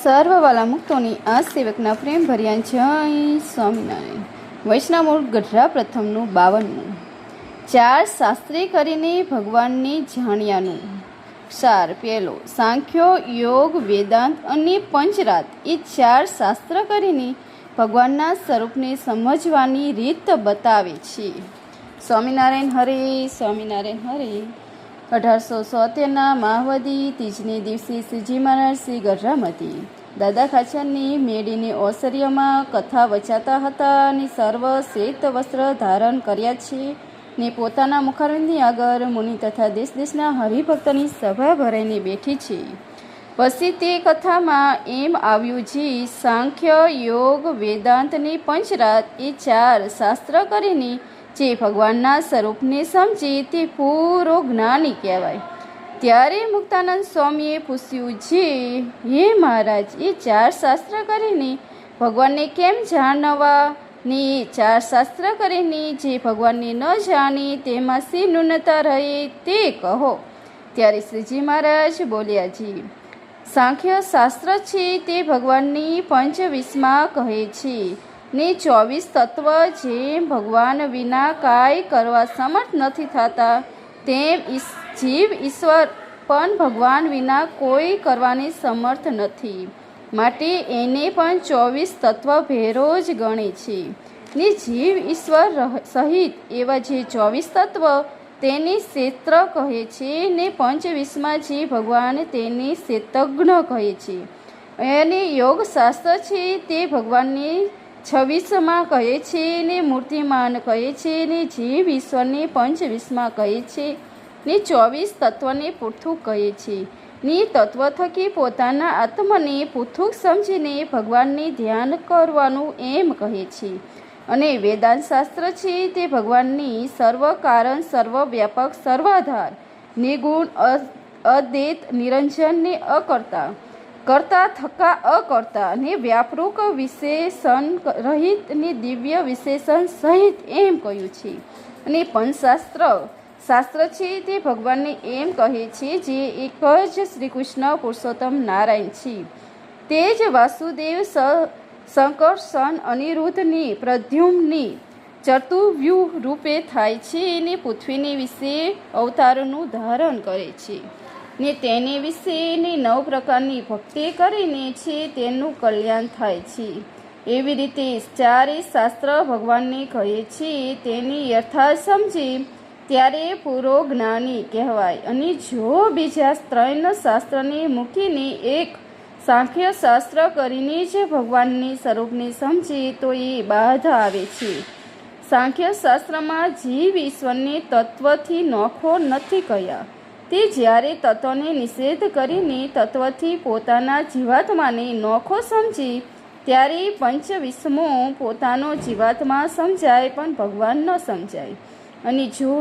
સર્વવાલા મુક્તોની આ સેવકના પ્રેમ ભર્યા જય સ્વામિનારાયણ. વૈષ્ણવ ગઢડા પ્રથમનું 52મું. ચાર શાસ્ત્રી કરીને ભગવાનને જાણ્યાનું સાર. પહેલો, સાંખ્યો, યોગ, વેદાંત અને પંચરાત એ ચાર શાસ્ત્ર કરીને ભગવાનના સ્વરૂપને સમજવાની રીત બતાવે છે. સ્વામિનારાયણ હરે, સ્વામિનારાયણ હરે. 1877ના માહવદી તીજને દિવસે શ્રીજી મહારાજ શ્રી ગઢડામાંથી દાદા ખાચરની મેળીને ઔસર્યમાં કથા વચાતા હતા અને સર્વ શ્વેત વસ્ત્ર ધારણ કર્યા છે ને પોતાના મુખારવિંદની આગળ મુનિ તથા દેશ દેશના હરિભક્તની સભા ભરાઈને બેઠી છે. પછી તે કથામાં એમ આવ્યું છે, સાંખ્ય, યોગ, વેદાંત ને પંચરાત એ ચાર શાસ્ત્ર કરીને જે ભગવાનના સ્વરૂપને સમજે તે પૂરો જ્ઞાની કહેવાય. ત્યારે મુક્તાનંદ સ્વામીએ પૂછ્યું છે, હે મહારાજ, એ ચાર શાસ્ત્ર કરીને ભગવાનને કેમ જાણવા ને એ ચાર શાસ્ત્ર કરીને જે ભગવાનને ન જાણે તેમાં શી ન્યૂનતા રહે તે કહો. ત્યારે શ્રીજી મહારાજ બોલ્યા છે, સાંખ્ય શાસ્ત્ર છે તે ભગવાનની પંચવિસ્મા કહે છે ને 24 તત્વ જેમ ભગવાન વિના કાંઈ કરવા સમર્થ નથી થતા તેમ જીવ ઈશ્વર પણ ભગવાન વિના કોઈ કરવાની સમર્થ નથી. માટે એને પણ 24 તત્વ ભેરો જ ગણે છે ને જીવ ઈશ્વર સહિત એવા જે 24 તત્વ તેને ક્ષેત્ર કહે છે ને પંચવિસ્મા જે ભગવાન તેને ક્ષેત્રજ્ઞ કહે છે. અને યોગશાસ્ત્ર છે તે ભગવાનને 26માં કહે છે ને મૂર્તિમાન કહે છે ને જીવ ઈશ્વરને પંચવિસ્મા કહે છે ને 24 તત્વને પૃથુક કહે છે ને તત્વ થકી પોતાના આત્મને પૃથુક સમજીને ભગવાનને ધ્યાન કરવાનું એમ કહે છે. અને વેદાંત શાસ્ત્ર છે તે ભગવાનની સર્વ કારણ, સર્વ વ્યાપક, સર્વાધાર, નિર્ગુણ, અદ્વૈત, નિરંજન ને અકર્તા, કરતા થકા અકર્તા ને વ્યાપરૂક, વિશેષણ રહિત ને દિવ્ય વિશેષણ સહિત એમ કહ્યું છે. અને શાસ્ત્ર છે તે ભગવાનને એમ કહે છે જે એક જ શ્રી કૃષ્ણ પુરુષોત્તમ નારાયણ છે. તે જ વાસુદેવ, સંકર્ષણ, અનિરુદ્ધની, પ્રદ્યુમ્નની ચતુર્વ્યૂહ રૂપે થાય છે ને પૃથ્વીની વિશે અવતારોનું ધારણ કરે છે ને તેને વિશે 9 પ્રકારની ભક્તિ કરીને છે તેનું કલ્યાણ થાય છે. એવી રીતે ચારે શાસ્ત્ર ભગવાનને કહે છે તેની યથાર્થ સમજે ત્યારે પૂરો જ્ઞાની કહેવાય. અને જો બીજા 3 શાસ્ત્રને મૂકીને એક સાંખ્ય શાસ્ત્ર કરીને જ ભગવાનની સ્વરૂપને સમજે તો એ બાધા આવે છે. સાંખ્ય શાસ્ત્રમાં જીવ ઈશ્વરને તત્વથી નોખો નથી કહ્યા. તે જ્યારે તત્વને નિષેધ કરીને તત્વથી પોતાના જીવાત્માને નોખો સમજે ત્યારે પંચવિસ્મો પોતાનો જીવાત્મા સમજાય પણ ભગવાન ન સમજાય. અને જો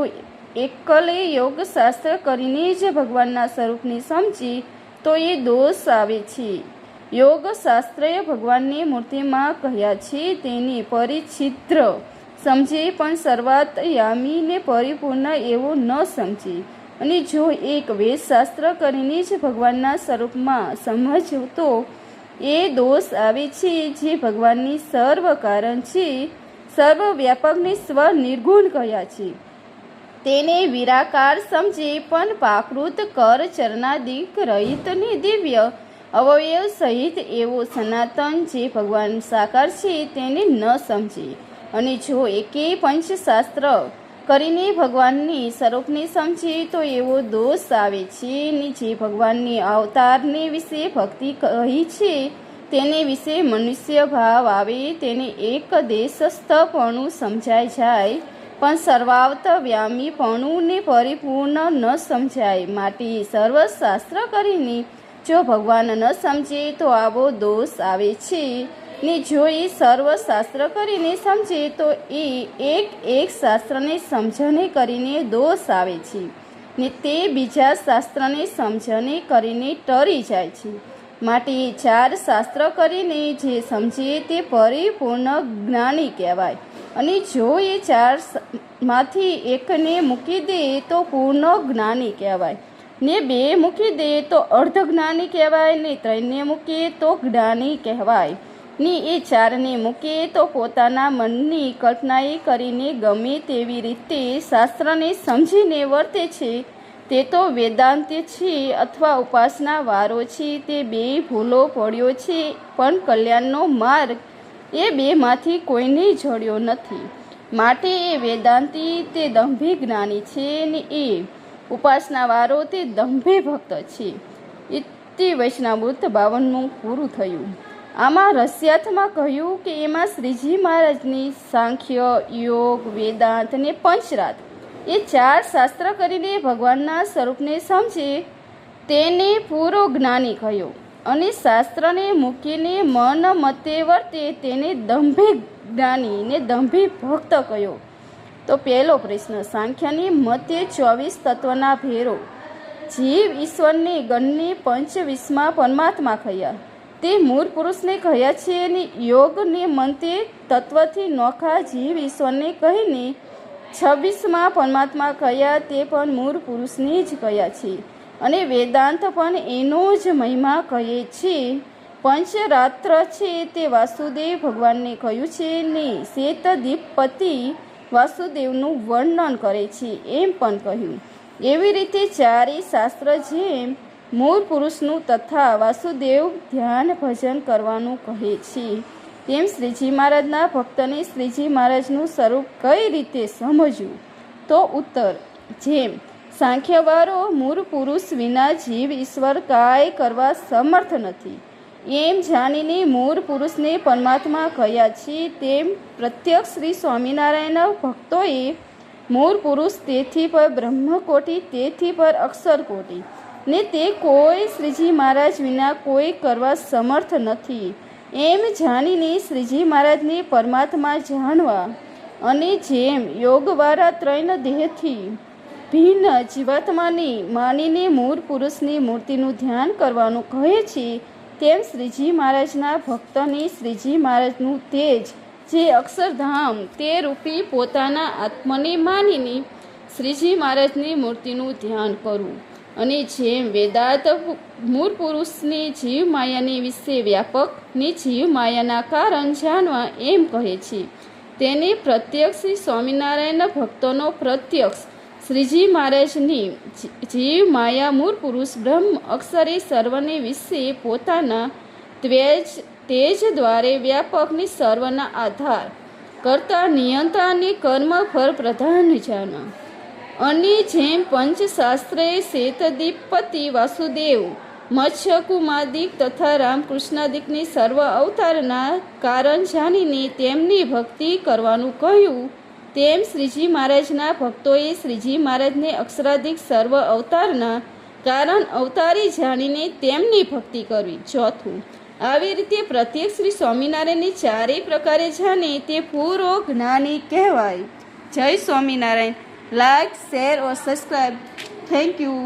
એકલે યોગશાસ્ત્ર કરીને જ ભગવાનના સ્વરૂપને સમજે તો એ દોષ આવે છે. યોગશાસ્ત્રએ ભગવાનની મૂર્તિમાં કહ્યા છે તેને પરિચ્છિદ્ર સમજે પણ સર્વાંતર્યામી ને પરિપૂર્ણ એવું ન સમજે. અને જો એક વેદશાસ્ત્ર કરીને જ ભગવાનના સ્વરૂપમાં સમજતો એ દોષ આવે છે જે ભગવાનની સર્વ કારણ છે, સર્વ વ્યાપકને સ્વ નિર્ગુણ કહ્યા છે તેને વિરાકાર સમજે પણ પ્રાકૃત, કર, ચરણાદિક રહિત ને દિવ્ય અવયવ સહિત એવો સનાતન જે ભગવાન સાકાર છે તેને ન સમજે. અને જો એકે પંચશાસ્ત્ર કરીને ભગવાનની સ્વરૂપને સમજે તો એવો દોષ આવે છે ને જે ભગવાનની અવતારને વિશે ભક્તિ કહી છે તેને વિશે મનુષ્ય ભાવ આવે, તેને એક દેશસ્થપણું સમજાય જાય પણ સર્વાંતર્યામીપણું ને પરિપૂર્ણ ન સમજાય. માટે સર્વશાસ્ત્ર કરીને જો ભગવાન ન સમજે તો આવો દોષ આવે છે ને જો એ સર્વશાસ્ત્ર કરીને સમજે તો એ એક શાસ્ત્રને સમજને કરીને દોષ આવે છે ને તે બીજા શાસ્ત્રને સમજને કરીને ટરી જાય છે. માટે એ ચાર શાસ્ત્ર કરીને જે સમજે તે પરિપૂર્ણ જ્ઞાની કહેવાય. અને જો એ ચારમાંથી એકને મૂકી દે તો પૂર્ણ જ્ઞાની કહેવાય. ને 2 મૂકી દે તો અર્ધ જ્ઞાની કહેવાય, ને 3ને મૂકીએ તો જ્ઞાની કહેવાય, ને એ 4ને મૂકીએ તો પોતાના મનની કલ્પનાએ કરીને ગમે તેવી રીતે શાસ્ત્રને સમજીને વર્તે છે તે તો વેદાંત છે અથવા ઉપાસના વારો છે. તે 2 ભૂલો પડ્યો છે, પણ કલ્યાણનો માર્ગ એ 2માંથી કોઈને જડ્યો નથી. માટે એ વેદાંતી તે દંભી જ્ઞાની છે, ને એ ઉપાસના વારો તે દંભે ભક્ત છે. ઇતિ વૈષ્ણવામૃત 52 પૂરું થયું. આમાં રહસ્યાર્થમાં કહ્યું કે એમાં શ્રીજી મહારાજની સાંખ્ય, યોગ, વેદાંત અને પંચરાત એ 4 શાસ્ત્ર કરીને ભગવાનના સ્વરૂપને સમજે તેને પૂરો જ્ઞાની કહ્યો, અને શાસ્ત્રને મૂકીને મન મતે વર્તે તેને દંભે જ્ઞાની ને દંભી ભક્ત કહ્યો. તો પહેલો પ્રશ્ન, સાંખ્યની મતે 24 તત્વના ભેરો જીવ ઈશ્વરને ગણને 25માં પરમાત્મા કહ્યા, તે મૂળ પુરુષને કહ્યા છે, અને યોગને મતે તત્વથી નોખા જીવ ઈશ્વરને કહીને 26માં પરમાત્મા કહ્યા, તે પણ મૂળ પુરુષને જ કહ્યા છે, અને વેદાંત પણ એનો જ મહિમા કહે છે. પંચરાત્ર છે તે વાસુદેવ ભગવાનને કહ્યું છે, ને શેતદીપપતિ વાસુદેવનું વર્ણન કરે છે એમ પણ કહ્યું. એવી રીતે 4 શાસ્ત્ર જેમ મૂળ પુરુષનું તથા વાસુદેવ ધ્યાન ભજન કરવાનું કહે છે, તેમ શ્રીજી મહારાજના ભક્તને શ્રીજી મહારાજનું સ્વરૂપ કઈ રીતે સમજવું? તો ઉત્તર, જેમ સાંખ્યવાળો મૂળ પુરુષ વિના જીવ ઈશ્વર કાંઈ કરવા સમર્થ નથી એમ જાણીને મૂળ પુરુષને પરમાત્મા કહ્યા છે, તેમ પ્રત્યક્ષ શ્રી સ્વામિનારાયણના ભક્તોએ મૂળ પુરુષ તેથી પર બ્રહ્મકોટી, તેથી પર અક્ષરકોટી, ને તે કોઈ શ્રીજી મહારાજ વિના કોઈ કરવા સમર્થ નથી એમ જાણીને શ્રીજી મહારાજને પરમાત્મા જાણવા, અને જેમ યોગવાળા 3 દેહથી ભિન્ન જીવાત્માની માનીને મૂળ પુરુષની મૂર્તિનું ધ્યાન કરવાનું કહે છે, તેમ શ્રીજી મહારાજના ભક્તને શ્રીજી મહારાજનું તેજ જે અક્ષરધામ તે રૂપી પોતાના આત્મને માનીને શ્રીજી મહારાજની મૂર્તિનું ધ્યાન કરવું, અને જેમ વેદાંત મૂળ પુરુષની જીવ માયાની વિશે વ્યાપક ને જીવ માયાના કારણ જાણવા એમ કહે છે, તેને પ્રત્યક્ષ શ્રી સ્વામિનારાયણના ભક્તોનો પ્રત્યક્ષ શ્રીજી મહારાજની જીવ માયા મૂળ પુરુષ બ્રહ્મ અક્ષરે સર્વને વિશે પોતાના તેજ દ્વારે વ્યાપકની સર્વના આધાર કરતા નિયંતા અને કર્મ ફળ પ્રધાન જાણવા, અને જેમ પંચશાસ્ત્રે શેતદીપપતિ વાસુદેવ મત્સ્યકુમાદિક તથા રામકૃષ્ણાદિકની સર્વ અવતારના કારણ જાણીને તેમની ભક્તિ કરવાનું કહ્યું, તેમ શ્રીજી મહારાજના ભક્તોએ શ્રીજી મહારાજને અક્ષરાદિક સર્વ અવતારના કારણ અવતારી જાણીને તેમની ભક્તિ કરવી. ચોથું, આવી રીતે પ્રત્યેક શ્રી સ્વામિનારાયણની 4 પ્રકારે જાણે તે પૂરો જ્ઞાની કહેવાય. જય Swaminarayan. Like, share or subscribe. Thank you.